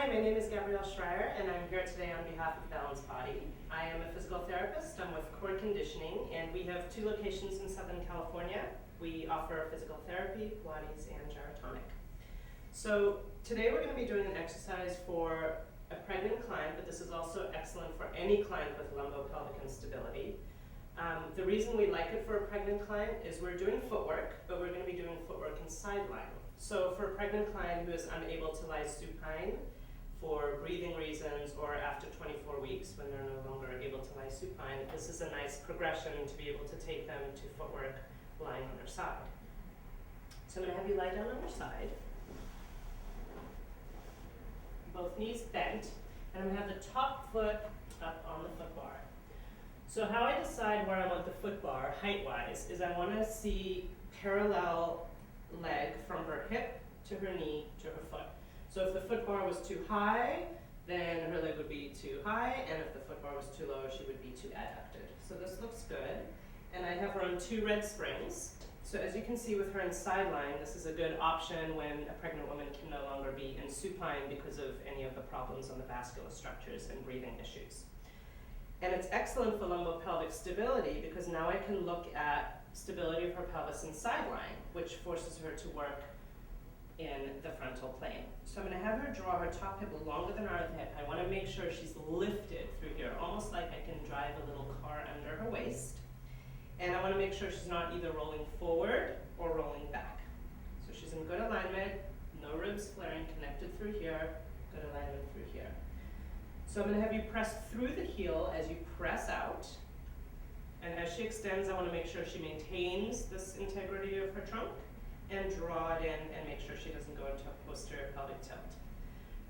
Hi, my name is Gabrielle Shrier, and I'm here today on behalf of Balanced Body. I am a physical therapist. I'm with Core Conditioning, and we have 2 locations in Southern California. We offer physical therapy, Pilates, and gyrotonic. So today we're going to be doing an exercise for a pregnant client, but this is also excellent for any client with lumbopelvic instability. The reason we like it for a pregnant client is we're doing footwork, but we're going to be doing footwork in side lying. So for a pregnant client who is unable to lie supine for breathing reasons or after 24 weeks when they're no longer able to lie supine, this is a nice progression to be able to take them to footwork lying on their side. So I'm going to have you lie down on your side, both knees bent, and I'm going to have the top foot up on the foot bar. So how I decide where I want the foot bar height-wise is I want to see parallel leg from her hip to her knee to her foot. So if the foot bar was too high, then her leg would be too high, and if the foot bar was too low, she would be too adducted. So this looks good. And I have her on 2 red springs. So as you can see with her in side lying, this is a good option when a pregnant woman can no longer be in supine because of any of the problems on the vascular structures and breathing issues. And it's excellent for lumbopelvic stability because now I can look at stability of her pelvis in side lying, which forces her to work in the frontal plane. So I'm going to have her draw her top hip longer than our hip. I want to make sure she's lifted through here, almost like I can drive a little car under her waist. And I want to make sure she's not either rolling forward or rolling back. So she's in good alignment, no ribs flaring, connected through here, good alignment through here. So I'm going to have you press through the heel as you press out. And as she extends, I want to make sure she maintains this integrity of her trunk and draw it in and make sure she doesn't go into a posterior pelvic tilt.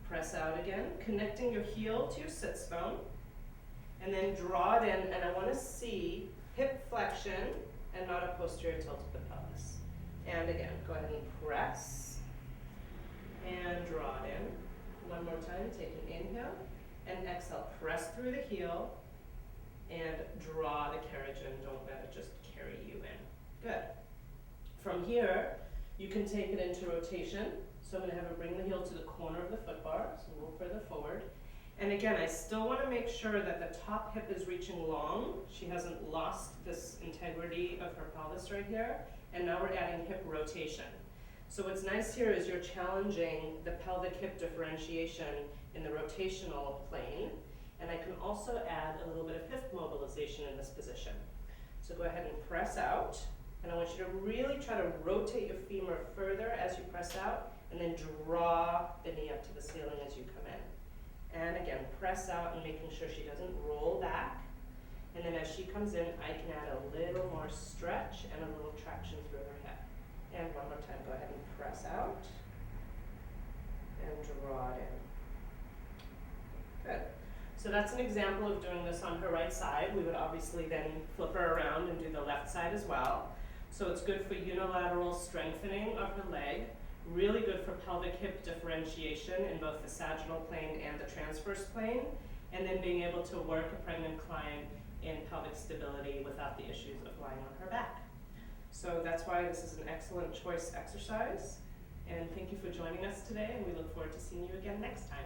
Press out again, connecting your heel to your sits bone, and then draw it in, and I want to see hip flexion and not a posterior tilt of the pelvis. And again, go ahead and press and draw it in. One more time, take an inhale and exhale. Press through the heel and draw the carriage in. Don't let it just carry you in. Good. From here, you can take it into rotation. So I'm going to have her bring the heel to the corner of the foot bar, so a little further forward. And again, I still want to make sure that the top hip is reaching long. She hasn't lost this integrity of her pelvis right here. And now we're adding hip rotation. So what's nice here is you're challenging the pelvic hip differentiation in the rotational plane. And I can also add a little bit of hip mobilization in this position. So go ahead and press out. And I want you to really try to rotate your femur further as you press out, and then draw the knee up to the ceiling as you come in. And again, press out and making sure she doesn't roll back. And then as she comes in, I can add a little more stretch and a little traction through her hip. And one more time, go ahead and press out and draw it in. Good. So that's an example of doing this on her right side. We would obviously then flip her around and do the left side as well. So it's good for unilateral strengthening of her leg, really good for pelvic hip differentiation in both the sagittal plane and the transverse plane, and then being able to work a pregnant client in pelvic stability without the issues of lying on her back. So that's why this is an excellent choice exercise. And thank you for joining us today, and we look forward to seeing you again next time.